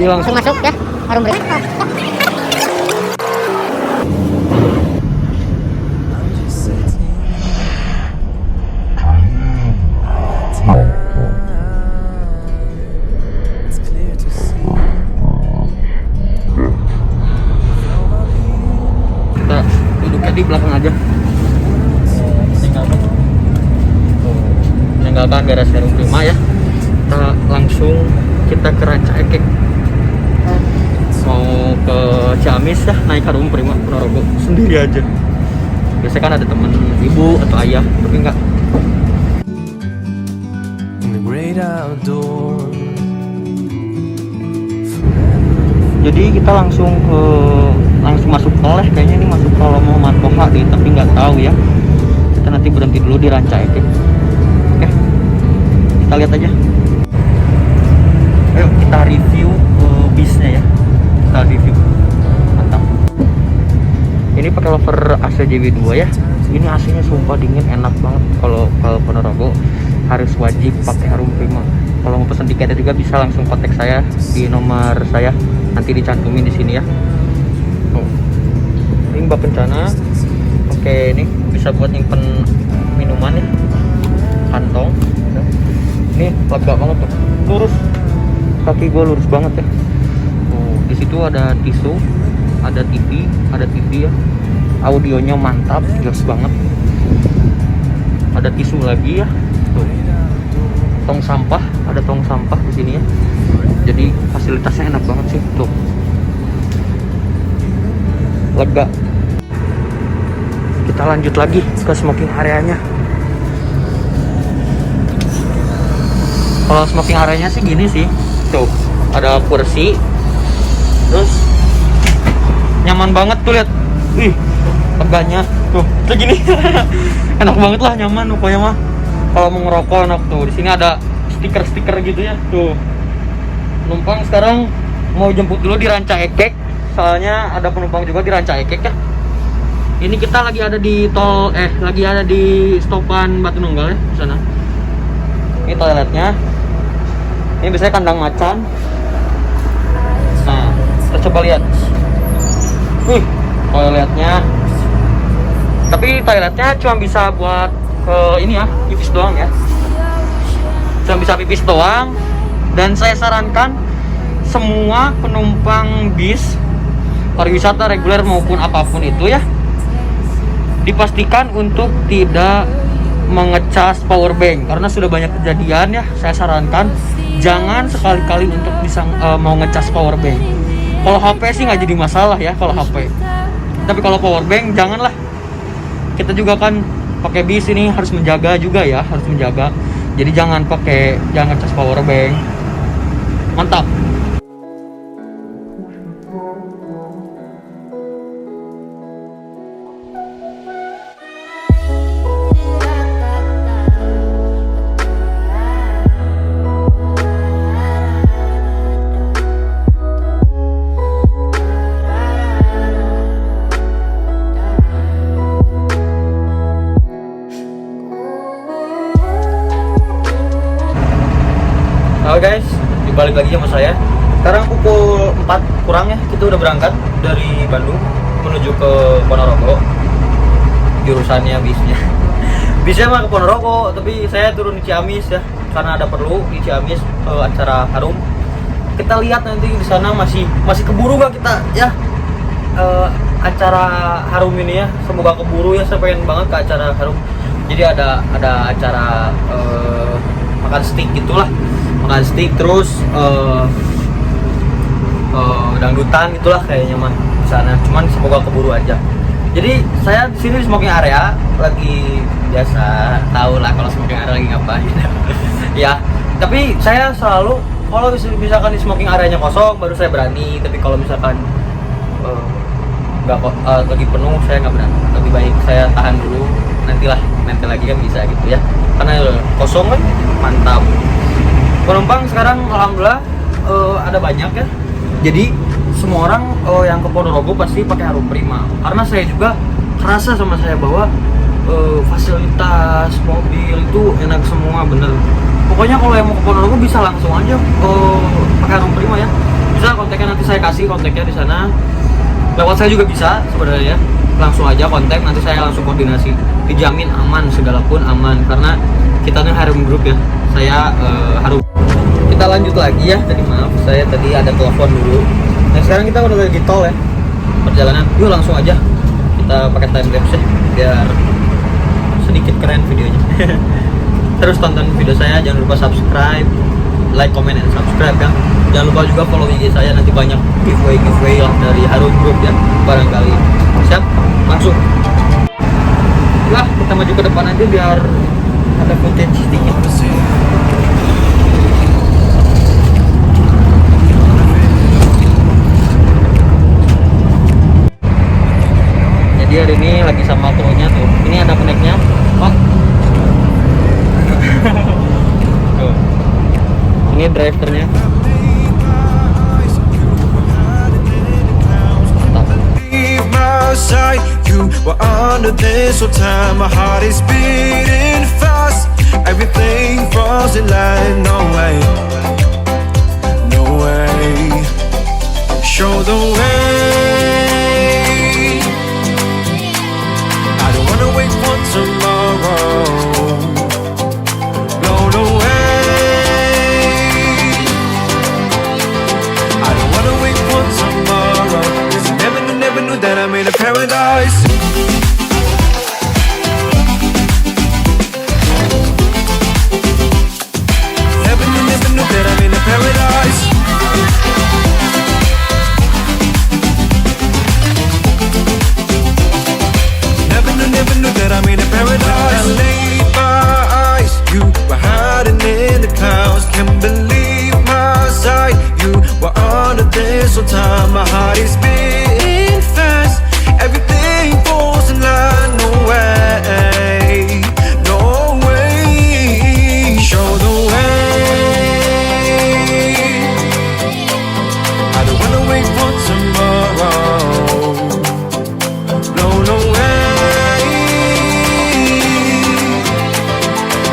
Jadi langsung masuk ya harum prima. Kita duduknya di belakang aja. Meninggalkan daerah Harum Prima ya. Kita ke Ranca Ekek. Mau ke Ciamis ya, naik Harum Prima Ponorogo sendiri aja. Biasanya kan ada temen ibu atau ayah, tapi enggak. Jadi kita langsung masuk tol ya, kayaknya ini masuk tol Muhammad Toha deh, tapi nggak tahu ya. Kita nanti berhenti dulu di Ranca Ekek. Oke, kita lihat aja. Ayo kita review bisnya ya. Kita review. Mantap. Ini pakai lover AC JW2 ya. Ini AC-nya sumpah dingin, enak banget. Kalau ke Ponorogo harus wajib pakai Harum Prima. Kalau mau pesan tiketnya juga bisa langsung kontak saya di nomor saya, nanti dicantumin di sini ya. Oh. Ini bak kencana. Oke, ini bisa buat nyimpen minuman ya. Kantong. Ini lega banget tuh. Lurus. Kaki gue lurus banget ya. Oh, di situ ada tisu, ada TV ya. Audionya mantap, jelas banget. Ada tisu lagi ya. Tuh. Tong sampah, ada tong sampah di sini ya. Jadi fasilitasnya enak banget sih, tuh. Lega. Kita lanjut lagi ke smoking areanya. Kalau smoking areanya sih gini sih. Tuh, ada kursi. Terus nyaman banget tuh, lihat. Wih, leganya tuh kayak gini. Enak banget lah, nyaman pokoknya mah. Kalau mau ngerokok enak tuh. Di sini ada stiker-stiker gitu ya. Tuh. Penumpang sekarang mau jemput dulu di Ranca Ekek. Soalnya ada penumpang juga di Ranca Ekek ya. Ini kita lagi ada di lagi ada di stopan Batu Nunggal ya, di sana. Ini toiletnya. Ini biasanya kandang macan. Nah, kita coba lihat. Wih, toiletnya. Tapi toiletnya cuma bisa buat ini ya, pipis doang ya. Cuma bisa pipis doang. Dan saya sarankan semua penumpang bis pariwisata reguler maupun apapun itu ya, dipastikan untuk tidak mengecas power bank, karena sudah banyak kejadian ya. Saya sarankan jangan sekali-kali untuk bisa mau ngecas power bank. Kalau HP sih nggak jadi masalah ya kalau HP, tapi kalau power bank janganlah. Kita juga kan pakai bis ini harus menjaga juga ya, harus menjaga. Jadi jangan ngecas power bank. Mantap. Halo guys, dibalik lagi sama saya. Sekarang pukul 4 kurang ya, kita udah berangkat dari Bandung menuju ke Ponorogo. Jurusannya bisnya bisnya mah ke Ponorogo, tapi saya turun di Ciamis ya, karena ada perlu di Ciamis acara Harum. Kita lihat nanti di sana masih keburu gak kita ya, acara Harum ini ya. Semoga keburu ya, saya pengen banget ke acara Harum. Jadi ada acara makan steak gitulah. Makan steak terus dangdutan gitulah kayaknya mah di sana. Cuman semoga keburu aja. Jadi saya di sini di smoking area lagi biasa, tahu lah kalau smoking area lagi ngapain. Ya, tapi saya selalu kalau misalkan di smoking areanya kosong baru saya berani. Tapi kalau misalkan nggak lagi penuh saya nggak berani. Lebih baik saya tahan dulu. Nanti lagi kan bisa gitu ya. Karena kosong kan mantap. Penumpang sekarang alhamdulillah ada banyak ya. Jadi semua orang yang ke Ponorogo pasti pakai Harum Prima. Karena saya juga kerasa sama saya bahwa fasilitas mobil itu enak semua, bener. Pokoknya kalau yang mau ke Ponorogo bisa langsung aja pakai Harum Prima ya. Bisa kontaknya nanti saya kasih kontaknya di sana. Lewat saya juga bisa sebenarnya. Langsung aja kontak, nanti saya langsung koordinasi. Dijamin aman, segala pun aman karena kita nih Harum Group ya. Saya Harum. Kita lanjut lagi ya. Tadi maaf, saya tadi ada telepon dulu. Nah sekarang kita udah lagi tol ya. Perjalanan, yuk langsung aja kita pakai time lapse ya, biar sedikit keren videonya. Terus tonton video saya, jangan lupa subscribe, like, comment, and subscribe ya. Jangan lupa juga follow IG saya, nanti banyak giveaway lah dari Harum Group ya, barangkali. Siap? Langsung. Lah, kita maju ke depan aja biar ada footage sedikit. Jadi hari ini lagi sama krunya tuh. Ini ada peneknya, Pak. Tuh. Ini drivernya. Side, you were under this whole time. My heart is beating fast. Everything falls in line. No way, no way. Show the way. I don't wanna wait for tomorrow. Blown away. I don't wanna wait for tomorrow. 'Cause I never knew that I'm in a paradise. Never knew that I'm in a paradise. Never knew that I'm in a paradise. When I laid my eyes, you were hiding in the clouds. Can't believe my sight. You were under this whole time. My heart is beating fast. Everything falls in line. No way, no way. Show the way. I don't wanna wait for tomorrow. No, no way.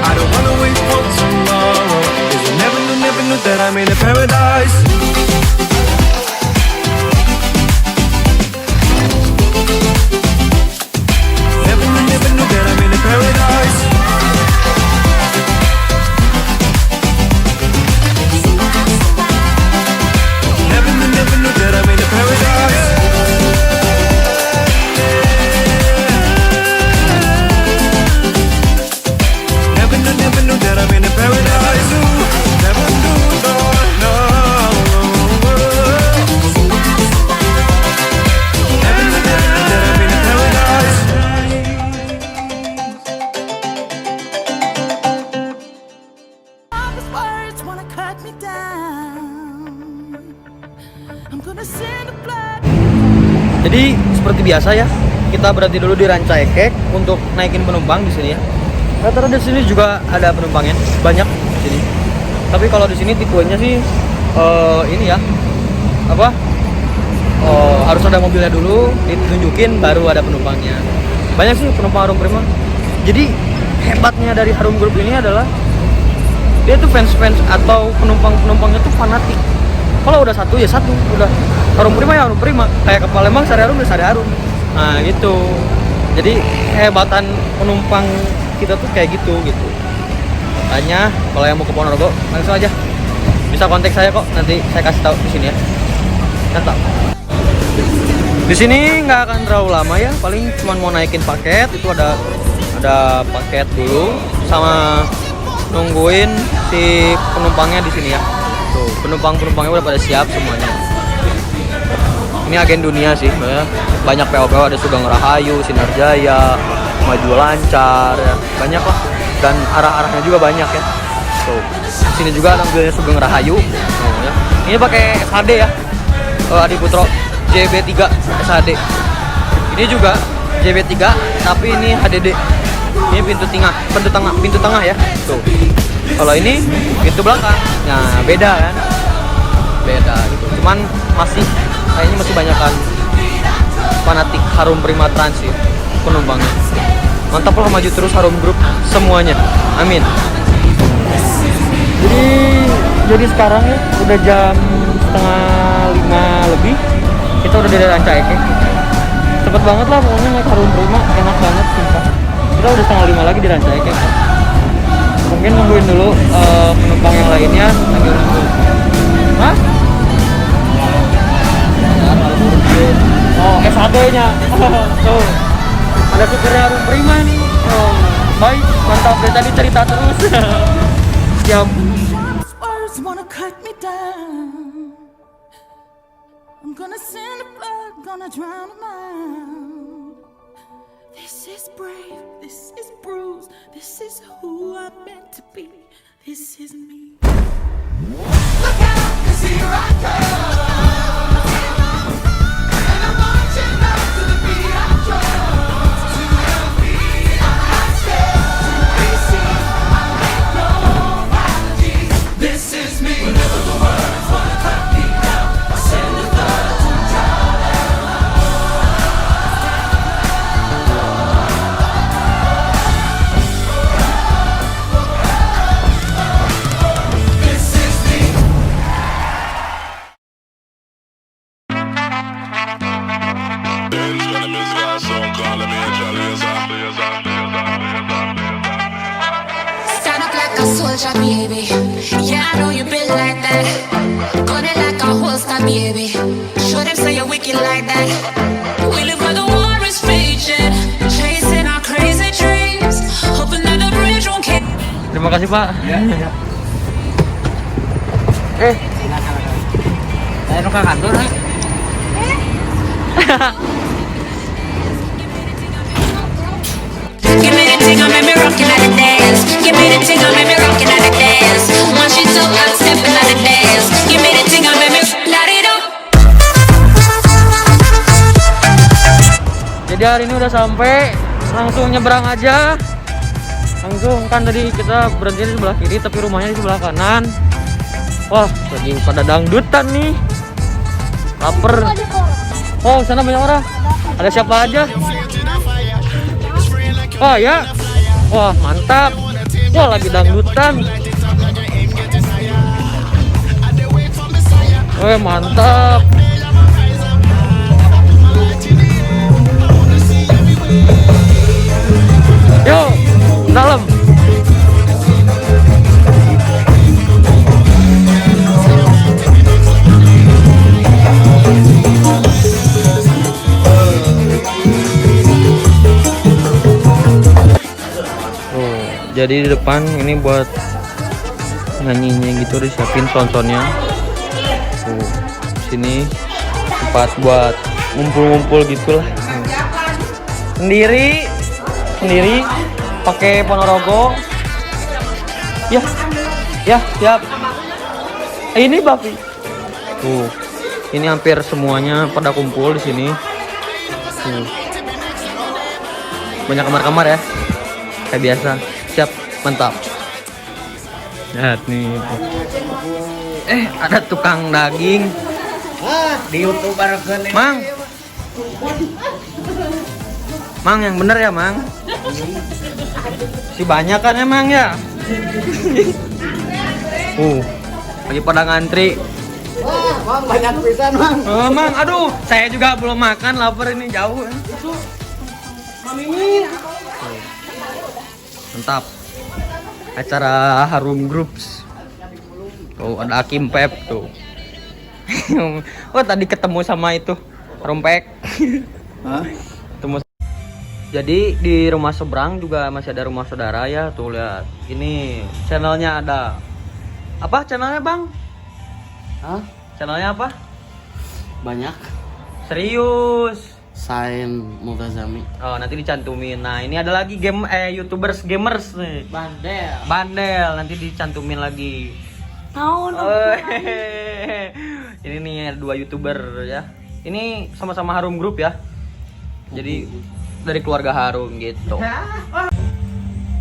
I don't wanna wait for tomorrow. 'Cause I never knew that I'm in a paradise. Never knew that I'm in a paradise. Never knew that I'm in a paradise. Never knew that I'm in a paradise. Never knew, no, no. Never knew that I'm in a paradise. These words wanna cut me down. I'm gonna send a blood. Jadi seperti biasa ya, kita berhenti dulu di Ranca Ekek untuk naikin penumpang di sini ya. Rata-rata di sini juga ada penumpangnya, banyak di sini. Tapi kalau di sini tipenya sih ini ya, apa? Harus ada mobilnya dulu, ditunjukin baru ada penumpangnya. Banyak sih penumpang Harum Prima. Jadi hebatnya dari Harum Group ini adalah dia tuh fans-fans atau penumpangnya tuh fanatik. Kalau udah satu ya satu, udah Harum Prima ya Harum Prima. Kayak ke Palembang Sari Harum ya Sari Harum. Nah gitu. Jadi kehebatan penumpang kita tuh kayak gitu. Makanya kalau yang mau ke Ponorogo langsung aja bisa kontak saya kok, nanti saya kasih tahu di sini ya. Mantap. Di sini nggak akan terlalu lama ya, paling cuma mau naikin paket itu ada paket dulu sama nungguin si penumpangnya di sini ya. Tuh, penumpangnya udah pada siap semuanya. Ini agen dunia sih, banyak PO-PO, ada Sugeng Rahayu, Sinar Jaya, Maju Lancar, ya. Banyak lah. Dan arah-arahnya juga banyak ya. Tuh, sini juga ada mobilnya Sugeng Rahayu. Ya. Ini pakai SHD ya, Adi Putro JB3 SHD. Ini juga JB3, tapi ini HDD. Ini pintu tengah ya. Tuh. Kalau ini pintu belakang. Nah, beda kan? Beda gitu. Cuman kayaknya masih banyakan fanatik Harum Prima Transit penumpangnya. Mantap lah, maju terus Harum Group semuanya. Amin. Jadi sekarang ya udah jam setengah lebih kita udah di Rancaike. Cepet banget lah pokoknya naik Harum Prima, enak banget sumpah. Kita udah 4:30 lagi di Rancaike. Mungkin nungguin dulu penumpang yang lainnya sambil nunggu. Hah? Oh, SAD-nya. Tuh. Ada supirnya Harum Prima nih. Oh, baik, mantap deh tadi cerita terus. Siap. Words wanna cut me down. I'm gonna send the blood, gonna drown a mind. This is brave, this is bruised, this is who I'm meant to be. This is me. Look out, 'cause here I come. And I'm marching back to the beat I drum. To the beat I step. To be seen, I make no apologies. This is me. Whenever the words wanna cut me down, I send the blood to drown them out. This is me. Stand up like a soldier, baby. Yeah, I know you been like that. Gun it like a holster, baby. Show them say you're wicked like that. We live where the war is raging, chasing our crazy dreams, hoping that the bridge won't get. Terima kasih, Pak. Saya nuka kantor, Give me the thing, I make me rockin' at the dance. Give me the thing, I make me rockin' at the dance. Once you talk, I'm stepping at the dance. Give me the thing, I make me light it up. Jadi hari ini udah sampai, langsung nyebrang aja. Langsung kan tadi kita berhenti di sebelah kiri tapi rumahnya di sebelah kanan. Wah, lagi pada dangdutan nih. Laper. Oh, sana banyak orang. Ada siapa aja? Oh ya. Wah, mantap. Wah, lagi dangdutan. Wah, mantap. Yuk, dalam. Jadi di depan ini buat nyanyinya gitu, disiapin sound-soundnya. Sini tempat buat ngumpul-ngumpul gitulah. Sendiri pakai Ponorogo. Ya, siap. Ini Bafi. Tuh, ini hampir semuanya pada kumpul di sini. Banyak kamar-kamar ya, kayak biasa. Siap, mantap. Lihat nih. Ada tukang daging. di YouTube bareng Mang yang bener ya, Mang. Si banyak kan emang ya. Lagi pada ngantri. Mang banyak pisan, Mang. Oh, Mang, aduh, saya juga belum makan, lapar ini jauh. Mantap. Acara Harum Groups. Tuh, ada Akim Pep tuh. Oh, tadi ketemu sama itu Harum Pek. Ketemu. Jadi di rumah seberang juga masih ada rumah saudara ya. Tuh lihat. Ini channelnya ada. Apa channelnya, Bang? Channelnya apa? Banyak. Serius. Sain Multazami. Oh, nanti dicantumin. Nah, ini ada lagi YouTubers gamers nih. Bandel, nanti dicantumin lagi. Ini nih ada 2 YouTuber ya. Ini sama-sama Harum Group ya. Jadi dari keluarga Harum gitu.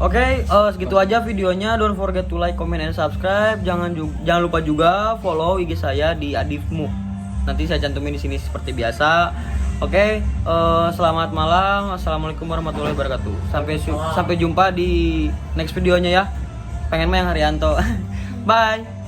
Oke, segitu aja videonya. Don't forget to like, comment, and subscribe. Jangan lupa juga follow IG saya di Adifmu. Nanti saya cantumin di sini seperti biasa. Oke, selamat malam. Assalamualaikum warahmatullahi wabarakatuh. Sampai jumpa di next videonya ya. Pengen mah yang Haryanto. Bye.